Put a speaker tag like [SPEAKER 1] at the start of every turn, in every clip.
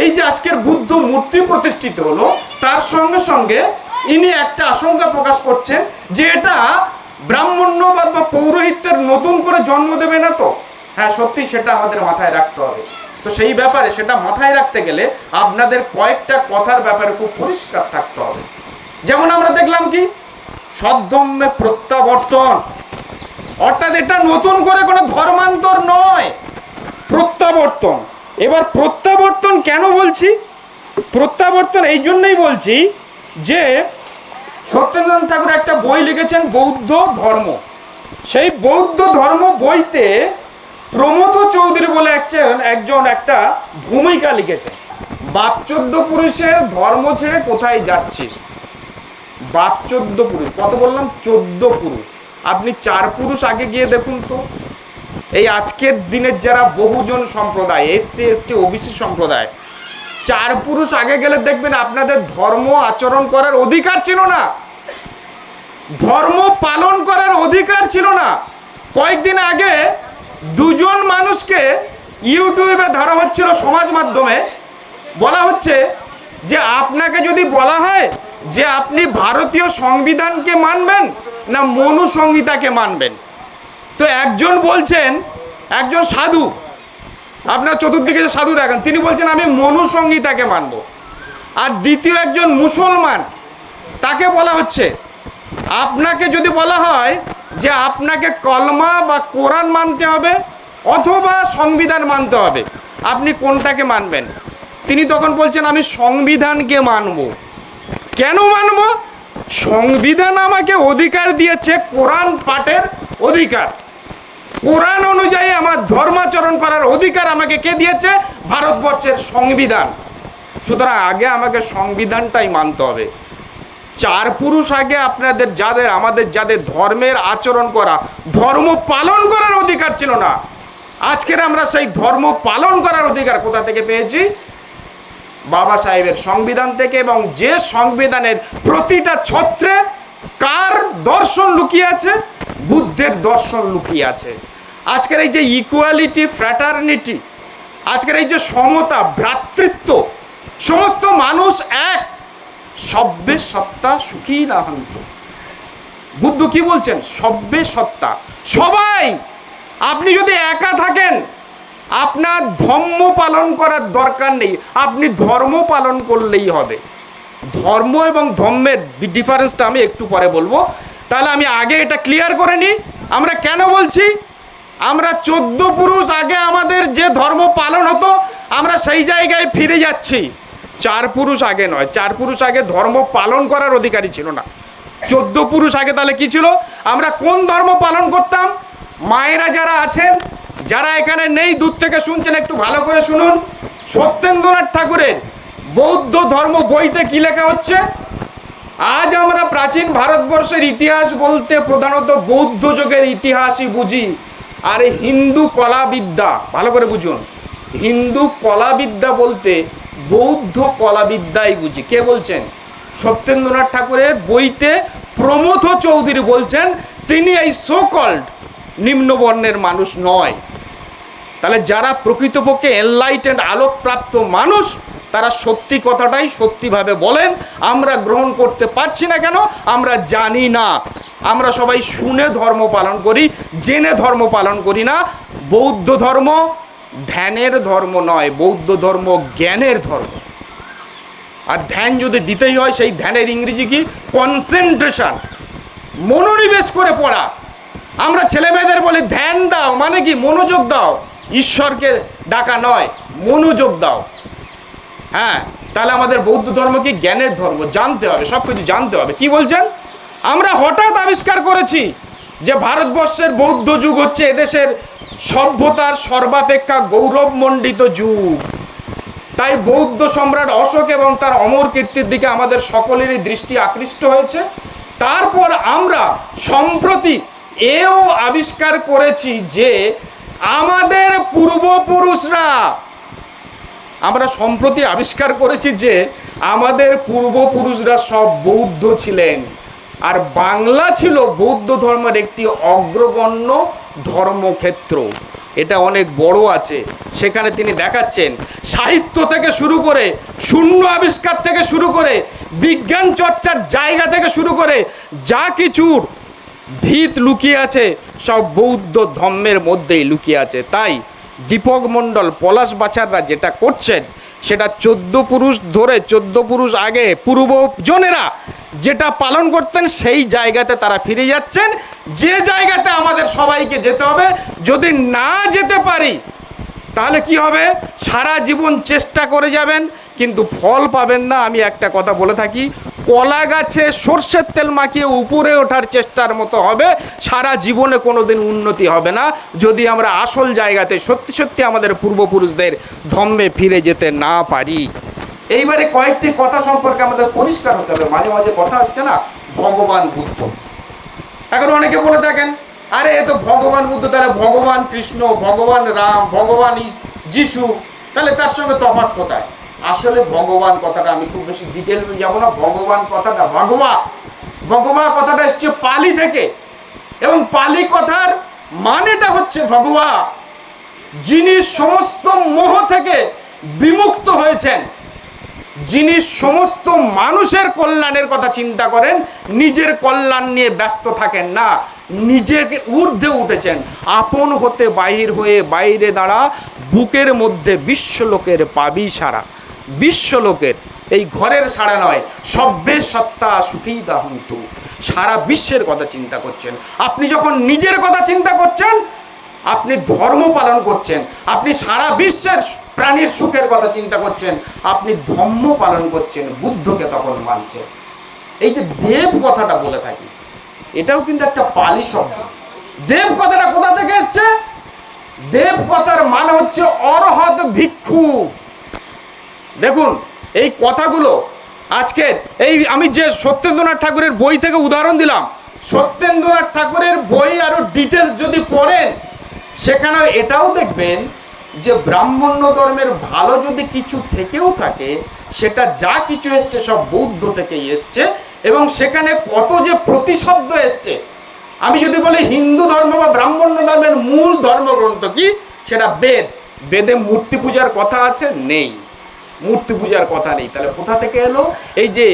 [SPEAKER 1] এই যে আজকের বুদ্ধ মূর্তি প্রতিষ্ঠিত হলো, তার সঙ্গে সঙ্গে ইনি একটা আশঙ্কা প্রকাশ করছেন যে এটা ব্রাহ্মণ্যবাদ বা পৌরোহিত্যের নতুন করে জন্ম দেবে না তো? হ্যাঁ, সত্যি সেটা আমাদের মাথায় রাখতে হবে। তো সেই ব্যাপারে সেটা মাথায় রাখতে গেলে আপনাদের কয়েকটা কথার ব্যাপারে খুব পরিষ্কার থাকতে হবে। যেমন আমরা দেখলাম কি, সদ্ধর্মে প্রত্যাবর্তন, অর্থাৎ এটা নতুন করে কোনো ধর্মান্তর নয়, প্রত্যাবর্তন। এবার প্রত্যাবর্তন কেন বলছি? প্রত্যাবর্তন এই জন্যই বলছি যে সত্যেন্দ্রনাথ ঠাকুর একটা বই লিখেছেন বৌদ্ধ ধর্ম। সেই বৌদ্ধ ধর্ম বইতে প্রমথ চৌধুরী বলে একজন একটা ভূমিকা লিখেছেন। বাপ 14 পুরুষের ধর্ম ছেড়ে কোথায় যাচ্ছিস? বাপ 14 পুরুষ, কত বললাম? 14 পুরুষ। আপনি 4 পুরুষ আগে গিয়ে দেখুন তো। এই আজকের দিনের যারা বহুজন সম্প্রদায়, এসসি এসটি ওবিসি সম্প্রদায়, 4 পুরুষ আগে গেলে দেখবেন আপনাদের ধর্ম আচরণ করার অধিকার ছিল না, ধর্ম পালন করার অধিকার ছিল না। কয়েকদিন আগে 2 জন মানুষকে ইউটিউবে ধরা হচ্ছিল, সমাজ মাধ্যমে বলা হচ্ছে যে আপনাকে যদি বলা হয় যে আপনি ভারতীয় সংবিধানকে মানবেন না মনু সংহিতাকে মানবেন, তো একজন বলছেন, একজন সাধু, আপনার চতুর্দিকে যে সাধু দেখেন, তিনি বলছেন আমি মনু সংহিতাকে মানব। আর দ্বিতীয় একজন মুসলমান, তাকে বলা হচ্ছে আপনাকে যদি বলা হয় যে আপনাকে কলমা বা কোরআন মানতে হবে অথবা সংবিধান মানতে হবে, আপনি কোনটাকে মানবেন? তিনি তখন বলছেন আমি সংবিধানকে মানব। কেন মানব? সংবিধান আমাকে অধিকার দিয়েছে কোরআন পাঠের অধিকার, কোরআন অনুযায়ী আমার ধর্মাচরণ করার অধিকার আমাকে কে দিয়েছে? ভারতবর্ষের সংবিধান। সুতরাং আগে আমাকে সংবিধানটাই মানতে হবে। 4 পুরুষ আগে আপনাদের আমাদের যাদের ধর্মের আচরণ করা, ধর্ম পালন করার অধিকার ছিল না, আজকের আমরা সেই ধর্ম পালন করার অধিকার কোথা থেকে পেয়েছি? বাবা সাহেবের সংবিধান থেকে। এবং যে সংবিধানের প্রতিটা ছত্রে কার দর্শন লুকিয়ে আছে? বুদ্ধের দর্শন লুকিয়ে আছে। আজকের এই যে ইকুয়ালিটি, ফ্র্যাটার্নিটি, আজকের এই যে সমতা, ভ্রাতৃত্ব, সমস্ত মানুষ এক, সব্যে সত্তা সুখী না হন্ত। বুদ্ধ কি বলছেন? সব্যে সত্তা, সবাই। আপনি যদি একা থাকেন আপনার ধর্ম পালন করার দরকার নেই, আপনি ধর্ম পালন করলেই হবে। ধর্ম এবং ধর্মের ডিফারেন্সটা আমি একটু পরে বলবো। তাহলে আমি আগে এটা ক্লিয়ার করে নিই, আমরা কেন বলছি আমরা 14 পুরুষ আগে আমাদের যে ধর্ম পালন হতো আমরা সেই জায়গায় ফিরে যাচ্ছি। 4 পুরুষ আগে নয়, 4 পুরুষ আগে ধর্ম পালন করার অধিকারী ছিল না। 14 পুরুষ আগে তাহলে কি ছিল? আমরা কোন ধর্ম পালন করতাম? মায়েরা যারা আছেন, যারা এখানে নেই, দূর থেকে শুনছেন, একটু ভালো করে শুনুন। সত্যেন্দ্রনাথ ঠাকুরের বৌদ্ধ ধর্ম বইতে কি লেখা হচ্ছে? আজ আমরা প্রাচীন ভারতবর্ষের ইতিহাস বলতে প্রধানত বৌদ্ধ যুগের ইতিহাসই বুঝি। আর হিন্দু কলাবিদ্যা, ভালো করে বুঝুন, হিন্দু কলাবিদ্যা বলতে বৌদ্ধ কলাবিদ্যাই বুঝি। কে বলছেন? সত্যেন্দ্রনাথ ঠাকুরের বইতে প্রমথ চৌধুরী বলছেন তিনি এই সো কল্ড নিম্নবর্ণের মানুষ নয়। তাহলে যারা প্রকৃতপক্ষে এনলাইটেন্ড, আলোকপ্রাপ্ত মানুষ, তারা সত্যি কথাটাই সত্যিভাবে বলেন। আমরা গ্রহণ করতে পারছি না কেন? আমরা জানি না। আমরা সবাই শুনে ধর্ম পালন করি, জেনে ধর্ম পালন করি না। বৌদ্ধ ধর্ম ধ্যানের ধর্ম নয়, বৌদ্ধ ধর্ম জ্ঞানের ধর্ম। আর ধ্যান যদি দিতেই হয়, সেই ধ্যানের ইংরেজি কি? কনসেন্ট্রেশন, মনোনিবেশ করে পড়া। আমরা ছেলে মেয়েদের বলি ধ্যান দাও, মানে কি? মনোযোগ দাও। ঈশ্বরকে ডাকা নয়, মনোযোগ দাও। হ্যাঁ, তাহলে আমাদের বৌদ্ধ ধর্ম কি? জ্ঞানের ধর্ম। জানতে হবে, সব কিছু জানতে হবে। কি বলছেন? আমরা হঠাৎ আবিষ্কার করেছি যে ভারতবর্ষের বৌদ্ধ যুগ হচ্ছে এদেশের সভ্যতার সর্বাপেক্ষা গৌরবমণ্ডিত যুগ। তাই বৌদ্ধ সম্রাট অশোক এবং তার অমর কীর্তির দিকে আমাদের সকলেরই দৃষ্টি আকৃষ্ট হয়েছে। তারপর আমরা সম্প্রতি এও আবিষ্কার করেছি যে আমাদের পূর্বপুরুষরা, আমরা সম্প্রতি আবিষ্কার করেছি যে আমাদের পূর্বপুরুষরা সব বৌদ্ধ ছিলেন। আর বাংলা ছিল বৌদ্ধ ধর্মের একটি অগ্রগণ্য ধর্মক্ষেত্র। এটা অনেক বড় আছে। সেখানে তিনি দেখাচ্ছেন সাহিত্য থেকে শুরু করে, শূন্য আবিষ্কার থেকে শুরু করে, বিজ্ঞান চর্চার জায়গা থেকে শুরু করে যা কিছুর ভিত লুকিয়ে আছে সব বৌদ্ধ ধর্মের মধ্যেই লুকিয়ে আছে। তাই দীপক মণ্ডল, পলাশ বাছাররা যেটা করছেন সেটা 14 পুরুষ ধরে, 14 পুরুষ আগে পূর্বজনেরা যেটা পালন করতেন সেই জায়গাতে তারা ফিরে যাচ্ছেন, যে জায়গাতে আমাদের সবাইকে যেতে হবে। যদি না যেতে পারি তাহলে কি হবে? সারা জীবন চেষ্টা করে যাবেন কিন্তু ফল পাবেন না। আমি একটা কথা বলে থাকি, কলা গাছে সর্ষের তেল মাখিয়ে উপরে ওঠার চেষ্টার মতো হবে, সারা জীবনে কোনোদিন উন্নতি হবে না যদি আমরা আসল জায়গাতে সত্যি সত্যি আমাদের পূর্বপুরুষদের ধর্মে ফিরে যেতে না পারি। এইবারে কয়েকটি কথা সম্পর্কে আমাদের পরিষ্কার হতে হবে। মাঝে মাঝে কথা আসছে না, ভগবান বুদ্ধ। এখন অনেকে বলে থাকেন, আরে এ তো ভগবান বুদ্ধ, তাহলে ভগবান কৃষ্ণ, ভগবান রাম, ভগবান যিশু, তাহলে তার সঙ্গে তফাৎ কোথায়? আসলে ভগবান কথাটা, আমি খুব বেশি ডিটেলসে যাব না, ভগবান কথাটা ভগবা কথাটা এসছে পালি থেকে, এবং পালি কথার মানেটা হচ্ছে ভগবা, যিনি সমস্ত মোহ থেকে বিমুক্ত হয়েছেন, যিনি সমস্ত মানুষের কল্যাণের কথা চিন্তা করেন, নিজের কল্যাণ নিয়ে ব্যস্ত থাকেন না, নিজেকে ঊর্ধ্বে উঠেছেন। আপন হতে বাহির হয়ে বাইরে দাঁড়া, বুকের মধ্যে বিশ্বলোকের পাবি সারা। বিশ্বলোকের, এই ঘরের সারা নয়, সব্যে সত্তা সুখী দাহন্তু, সারা বিশ্বের কথা চিন্তা করছেন। আপনি যখন নিজের কথা চিন্তা করছেন, আপনি ধর্ম পালন করছেন, আপনি সারা বিশ্বের প্রাণীর সুখের কথা চিন্তা করছেন, আপনি ধর্ম পালন করছেন, বুদ্ধকে তখন মানছেন। এই যে দেব কথাটা বলে থাকি, এটাও কিন্তু একটা পালি শব্দ। দেব কথাটা কোথা থেকে এসছে? দেব কথার মানে হচ্ছে অরহত ভিক্ষু। দেখুন এই কথাগুলো আজকের এই আমি যে সত্যেন্দ্রনাথ ঠাকুরের বই থেকে উদাহরণ দিলাম, সত্যেন্দ্রনাথ ঠাকুরের বই আরো ডিটেলস যদি পড়েন, সেখানে এটাও দেখবেন যে ব্রাহ্মণ্য ধর্মের ভালো যদি কিছু থেকেও থাকে, সেটা যা কিছু এসছে সব বৌদ্ধ থেকেই এসছে, এবং সেখানে কত যে প্রতিশব্দ এসছে। আমি যদি বলি হিন্দু ধর্ম বা ব্রাহ্মণ্য ধর্মের মূল ধর্মগ্রন্থ কি, সেটা বেদ। বেদে মূর্তি পূজার কথা আছে? নেই, মূর্তি পূজার কথা নেই। তাহলে কোথা থেকে এলো? এই যে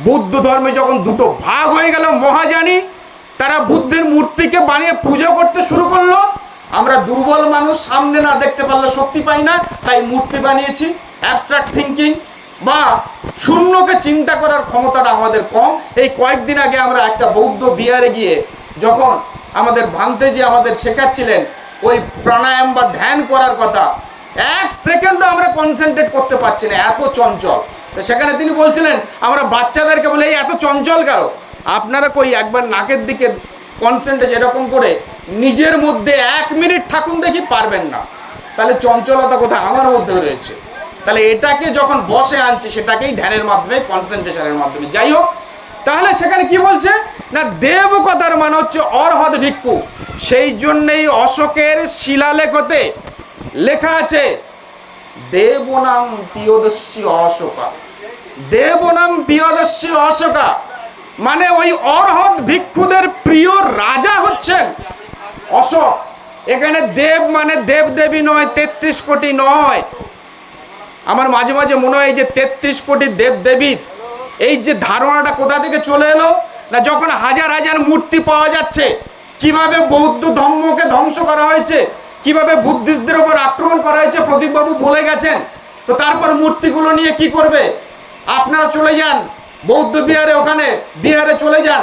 [SPEAKER 1] বৌদ্ধ ধর্মে যখন দুটো ভাগ হয়ে গেল, মহাযানী তারা বুদ্ধের মূর্তিকে বানিয়ে পুজো করতে শুরু করলো। আমরা দুর্বল মানুষ, সামনে না দেখতে পারলে শক্তি পাই না, তাই মূর্তি বানিয়েছি। অ্যাবস্ট্রাক্ট থিঙ্কিং বা শূন্যকে চিন্তা করার ক্ষমতাটা আমাদের কম। এই কয়েকদিন আগে আমরা একটা বৌদ্ধ বিহারে গিয়ে, যখন আমাদের ভান্তেজি আমাদের শেখাচ্ছিলেন ওই প্রাণায়াম বা ধ্যান করার কথা, 1 সেকেন্ডও আমরা কনসেন্ট্রেট করতে পারছি না, এত চঞ্চল। তো সেখানে তিনি বলছিলেন, আমরা বাচ্চাদেরকে বলে, এই এত চঞ্চল কেন? আপনারা কই একবার নাকের দিকে কনসেন্ট্রেট এরকম করে নিজের মধ্যে 1 মিনিট থাকুন, দেখি পারবেন না। তাহলে চঞ্চলতা কোথায়? আমার মধ্যে রয়েছে। তাহলে এটাকে যখন বসে আনছি, সেটাকেই ধ্যানের মাধ্যমে, কনসেন্ট্রেশনের মাধ্যমে। যাই হোক, তাহলে সেখানে কি বলছে না, দেব কথার মানে হচ্ছে অরহত ভিক্ষু। সেই জন্যেই অশোকের শিলালেখতে লেখা আছে দেবনাম প্রিয়দর্শী অশোকা। দেবনাম প্রিয়দর্শী অশোকা মানে ওই অরহত ভিক্ষুদের প্রিয় রাজা হচ্ছেন অশোক। এখানে দেব মানে দেবদেবী নয়, 33 কোটি নয়। আমার মাঝে মাঝে মনে হয় যে 33 কোটি দেবদেবীর এই যে ধারণাটা কোথা থেকে চলে এলো না, যখন হাজার হাজার মূর্তি পাওয়া যাচ্ছে, কিভাবে বৌদ্ধ ধর্মকে ধ্বংস করা হয়েছে, কিভাবে বুদ্ধিস্টদের উপর আক্রমণ করা হয়েছে, প্রদীপবাবু বলে গেছেন। তো তারপর মূর্তিগুলো নিয়ে কি করবে? আপনারা চলে যান বৌদ্ধ বিহারে, ওখানে বিহারে চলে যান,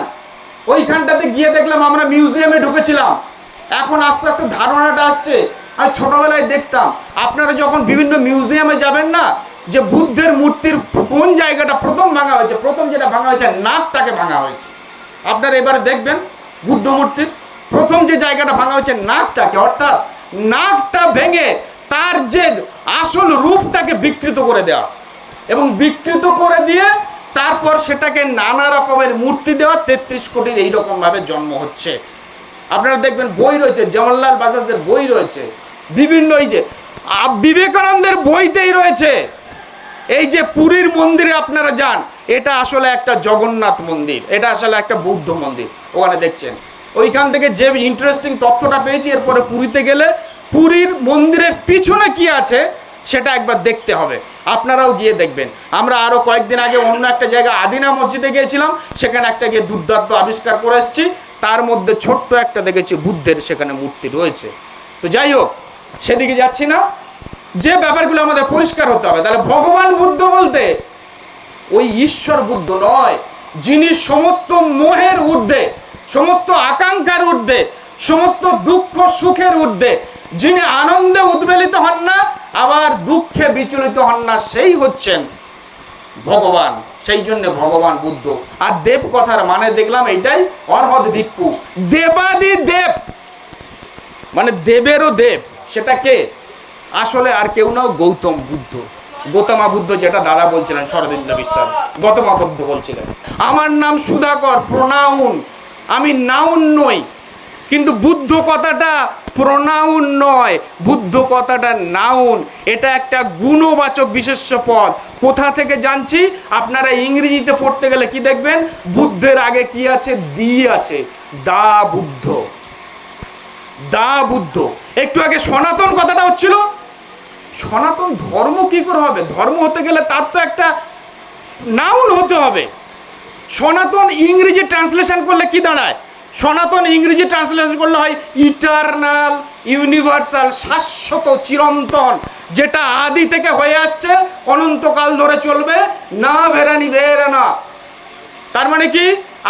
[SPEAKER 1] ওইখানটাতে গিয়ে দেখলাম আমরা মিউজিয়ামে ঢুকেছিলাম। এখন আস্তে আস্তে ধারণাটা আসছে। আর ছোটবেলায় দেখতাম, আপনারা যখন বিভিন্ন মিউজিয়ামে যাবেন না, যে বুদ্ধের মূর্তির কোন জায়গাটা প্রথম ভাঙা হয়েছে, প্রথম যেটা ভাঙা হয়েছে নাকটাকে ভাঙা হয়েছে। আপনারা এবারে দেখবেন বুদ্ধ মূর্তির প্রথম যে জায়গাটা ভাঙা হয়েছে নাকটাকে, অর্থাৎ নাকটা ভেঙে তার যে আসল রূপটাকে বিকৃত করে দেওয়া, এবং বিকৃত করে দিয়ে তারপর সেটাকে নানা রকমের মূর্তি দেওয়া। 33 কোটির এইরকমভাবে জন্ম হচ্ছে। আপনারা দেখবেন বই রয়েছে, জওহরলাল বাজাজের বই রয়েছে, বিভিন্ন এই যে বিবেকানন্দের বইতেই রয়েছে। এই যে পুরীর মন্দিরে আপনারা যান, এটা আসলে একটা জগন্নাথ মন্দির, এটা আসলে একটা বৌদ্ধ মন্দির। ওখানে দেখছেন, ওইখান থেকে যে ইন্টারেস্টিং তথ্যটা পেয়েছি, এরপরে পুরীতে গেলে পুরীর মন্দিরের পিছনে কি আছে সেটা একবার দেখতে হবে, আপনারাও গিয়ে দেখবেন। আমরা আরও কয়েকদিন আগে অন্য একটা জায়গায় আদিনা মসজিদে গিয়েছিলাম, সেখানে একটা গিয়ে দুর্দান্ত আবিষ্কার করে এসেছি, তার মধ্যে ছোট্ট একটা দেখেছি বুদ্ধের সেখানে মূর্তি রয়েছে। তো যাই হোক, সেদিকে যাচ্ছি না, যে ব্যাপারগুলো আমাদের পরিষ্কার হতে হবে। তাহলে ভগবান বুদ্ধ বলতে ওই ঈশ্বর বুদ্ধ নয়, যিনি সমস্ত মোহের ঊর্ধ্বে, সমস্ত আকাঙ্ক্ষার ঊর্ধ্বে, সমস্ত দুঃখ সুখের ঊর্ধ্বে, যিনি আনন্দে উদ্বেলিত হন না আবার দুঃখে বিচলিত হন না, সেই হচ্ছেন ভগবান। সেই জন্য ভগবান বুদ্ধ। আর দেব কথার মানে দেখলাম এইটাই, অর্হৎ ভিক্ষু, দেবাদি দেব, মানে দেবেরও দেব। সেটা কে? আসলে আর কেউ না, গৌতম বুদ্ধ, গৌতমা বুদ্ধ, যেটা দাদা বলছিলেন শরদিন্দু বিশ্বাস, গৌতমা বুদ্ধ বলছিলেন আমার নাম সুধাকর, প্রোনাউন, আমি নাউন নই। কিন্তু বুদ্ধ কথাটা প্রোনাউন নয়, বুদ্ধ কথাটা নাউন, এটা একটা গুণবাচক বিশেষ্য পদ। কোথা থেকে জানছি? আপনারা ইংরেজিতে পড়তে গেলে কি দেখবেন? বুদ্ধের আগে কি আছে? দি আছে, দা বুদ্ধ, দা বুদ্ধ। একটু আগে সনাতন কথাটা হচ্ছিল, সনাতন ধর্ম কি করে হবে? ধর্ম হতে গেলে তার তো একটা নাউন হতে হবে। সনাতন ইংরেজি ট্রান্সলেশন করলে কি দাঁড়ায়? সনাতন ইংরেজি ট্রান্সলেশন করলে হয় ইটারনাল, ইউনিভার্সাল, শাশ্বত, চিরন্তন, যেটা আদি থেকে হয়ে আসছে, অনন্তকাল ধরে চলবে, না ভেরানি ভেরে না। তার মানে কি?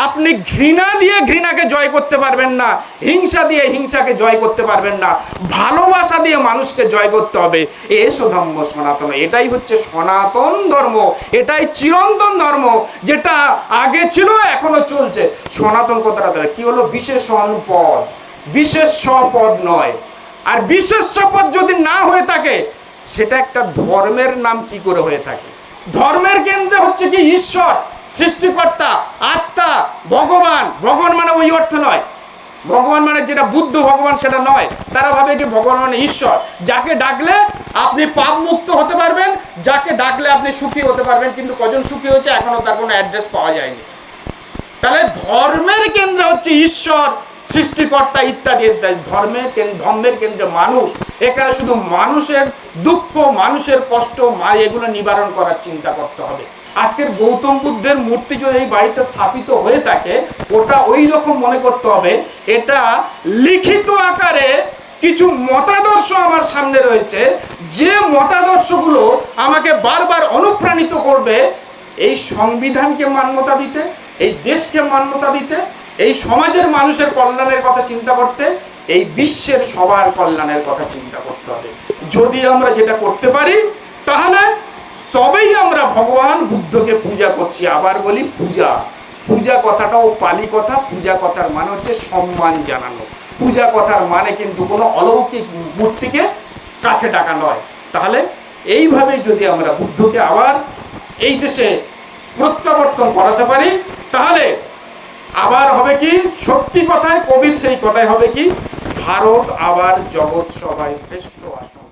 [SPEAKER 1] আপনি ঘৃণা দিয়ে ঘৃণাকে জয় করতে পারবেন না, হিংসা দিয়ে হিংসাকে জয় করতে পারবেন না, ভালোবাসা দিয়ে মানুষকে জয় করতে হবে। এসো ধর্ম সনাতন, এটাই হচ্ছে সনাতন ধর্ম, এটাই চিরন্তন ধর্ম, যেটা আগে ছিল এখনো চলছে। সনাতন কথাটা তাহলে কি হলো? বিশেষণ পদ, বিশেষ্য পদ নয়। আর বিশেষ্য পদ যদি না হয়ে থাকে, সেটা একটা ধর্মের নাম কি করে হয়ে থাকে? ধর্মের কেন্দ্রে হচ্ছে কি? ঈশ্বর, সৃষ্টিকর্তা, আত্মা, ভগবান। ভগবান মানে ওই অর্থ নয়, ভগবান মানে যেটা বুদ্ধ ভগবান সেটা নয়। তারা ভাবে কি ভগবান মানে ঈশ্বর, যাকে ডাকলে আপনি পাপ মুক্ত হতে পারবেন, যাকে ডাকলে আপনি সুখী হতে পারবেন। কিন্তু কজন সুখী হয়েছে এখনো তার কোনো অ্যাড্রেস পাওয়া যায়নি। তাহলে ধর্মের কেন্দ্র হচ্ছে ঈশ্বর, সৃষ্টিকর্তা ইত্যাদি ইত্যাদি। ধর্মের কেন্দ্রে মানুষ। এখানে শুধু মানুষের দুঃখ, মানুষের কষ্ট, এগুলো নিবারণ করার চিন্তা করতে হবে। আজকের গৌতম বুদ্ধের মূর্তি যদি এই বাড়িতে স্থাপিত হয়ে থাকে, ওটা ওই রকম মনে করতে হবে এটা লিখিত আকারে কিছু মতাদর্শ আমার সামনে রয়েছে, যে মতাদর্শগুলো আমাকে বারবার অনুপ্রাণিত করবে এই সংবিধানকে মান্যতা দিতে, এই দেশকে মান্যতা দিতে, এই সমাজের মানুষের কল্যাণের কথা চিন্তা করতে, এই বিশ্বের সবার কল্যাণের কথা চিন্তা করতে হবে। যদি আমরা যেটা করতে পারি, তাহলে তবেই আমরা ভগবান বুদ্ধকে পূজা করছি। আবার বলি, পূজা, পূজা কথাটাও পালি কথা। পূজা কথার মানে হচ্ছে সম্মান জানানো। পূজা কথার মানে কিন্তু কোনো অলৌকিক মূর্তিকে কাছে ডাকা নয়। তাহলে এইভাবে যদি আমরা বুদ্ধকে আবার এই দেশে প্রত্যাবর্তন করাতে পারি, তাহলে আবার হবে কি? সত্যি কথায় কবির সেই কথাই হবে কি? ভারত আবার জগৎ সভায় শ্রেষ্ঠ আসন।